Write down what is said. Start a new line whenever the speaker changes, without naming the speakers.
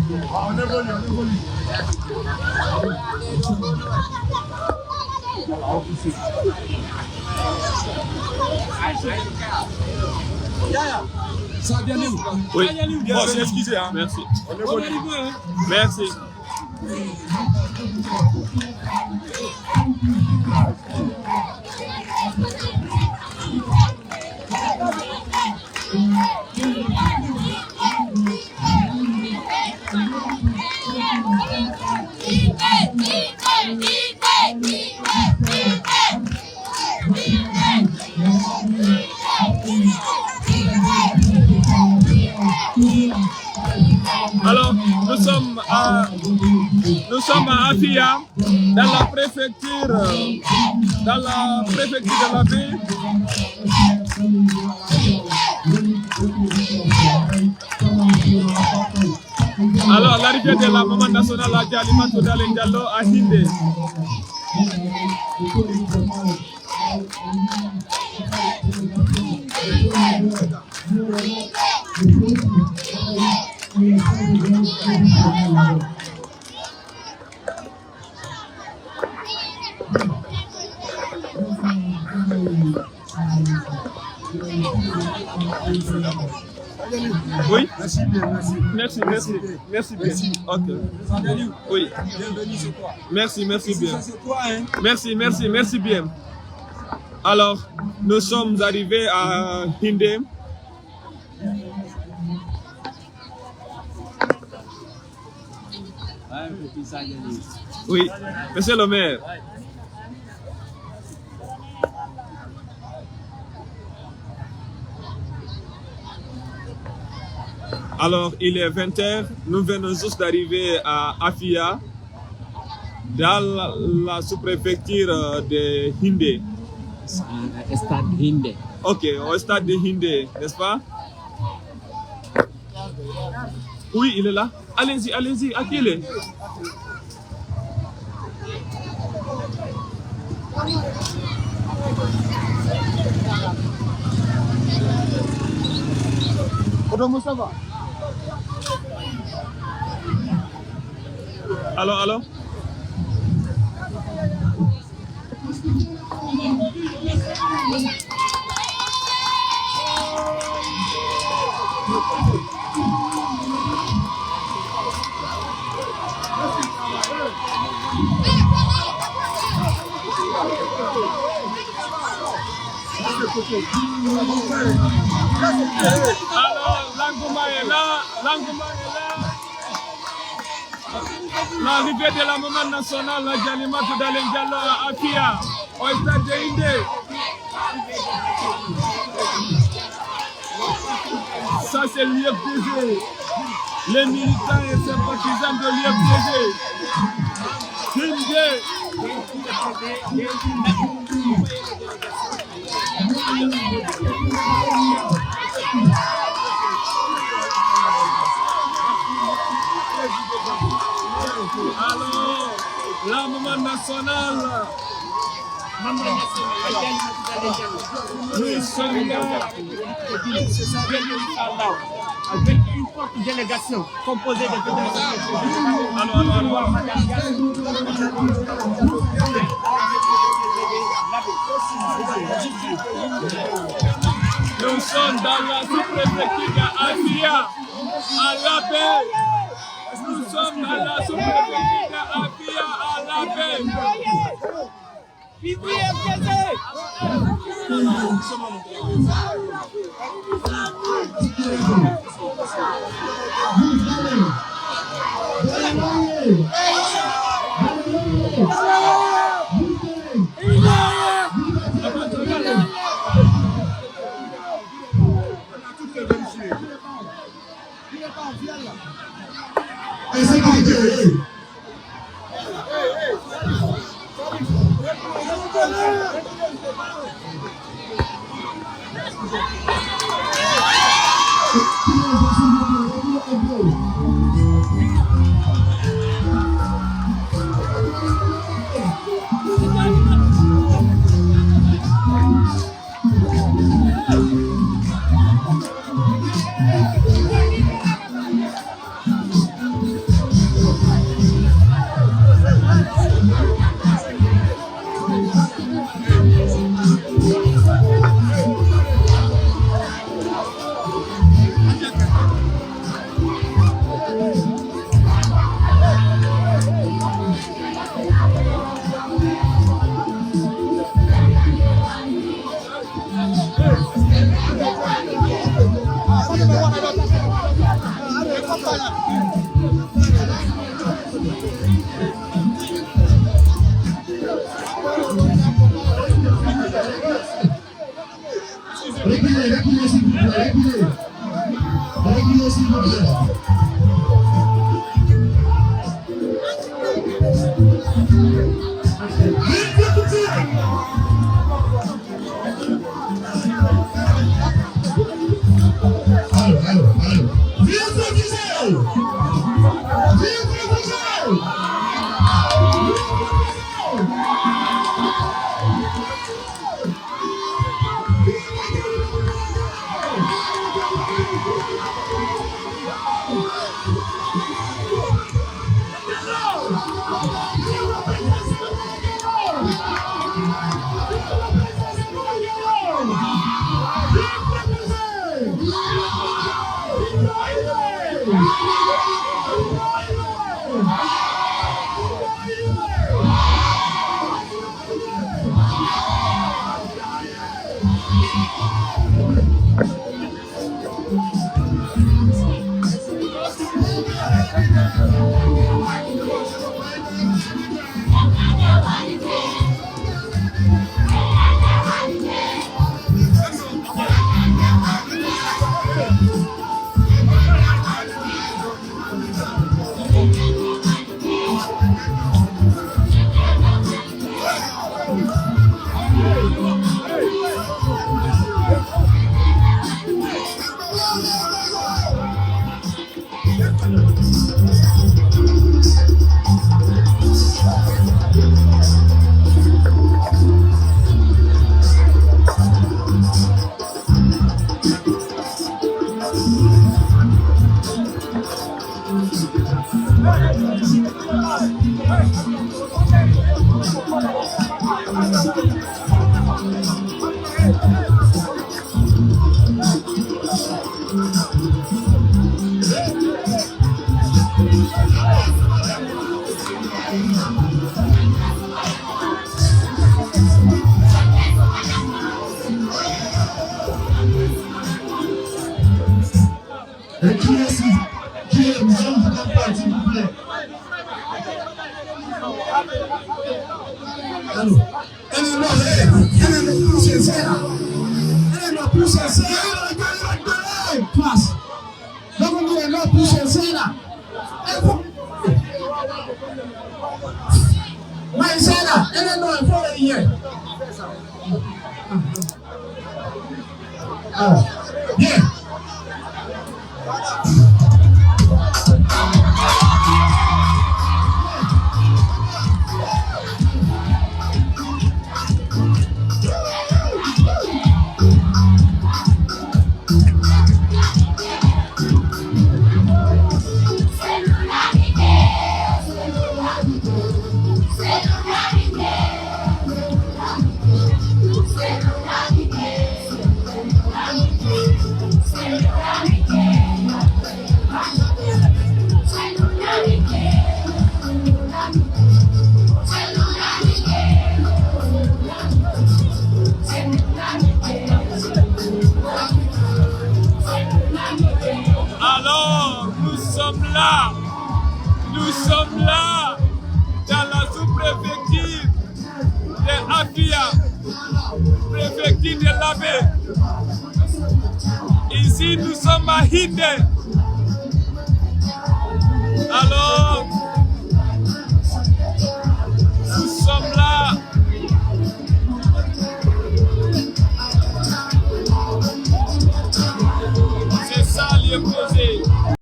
On évolue, on évolue. Ça a bien eu.
Oui.
Bon, c'est excusé. Hein.
Merci.
On évolue.
Merci. Alors, nous sommes à Afia, dans la préfecture de la ville. Alors, l'arrivée de la maman nationale à Dialimatu Diallo à Hindé. Oui.
Merci bien, merci.
Merci bien. Ok. Oui.
Bienvenue chez toi.
Merci bien.
C'est toi, hein?
Merci bien. Alors, nous sommes arrivés à Hindé. Oui, monsieur le maire. Alors, il est 20h, nous venons juste d'arriver à Afia, dans la sous-préfecture de Hindé.
Stade Hindé.
Ok, au stade de Hindé, n'est-ce pas? Oui, il est là. Allez-y, à qui il est?
Comment ça va?
Allô? Alors, l'engouement est là. L'arrivée de la maman nationale, la Dialimatu Diallo à Afia, au stade de Hindé. Ça, c'est l'UFDG. Les militants et sympathisants de l'UFDG. Hindé. Alors, la maman nationale. Nous sommes là.
Avec une forte délégation composée de
Nous sommes dans la sous-préfecture d'Afia, à la paix. Nous sommes dans la sous-préfecture d'Afia, à la paix.
Reculez, s'il vous plaît, reculez. Reculez, s'il vous plaît. Allô. Viens profiter.
Alors, nous sommes là, dans la sous-préfecture de Afia, préfecture de Labé. Ici, nous sommes à Hinde. Alors,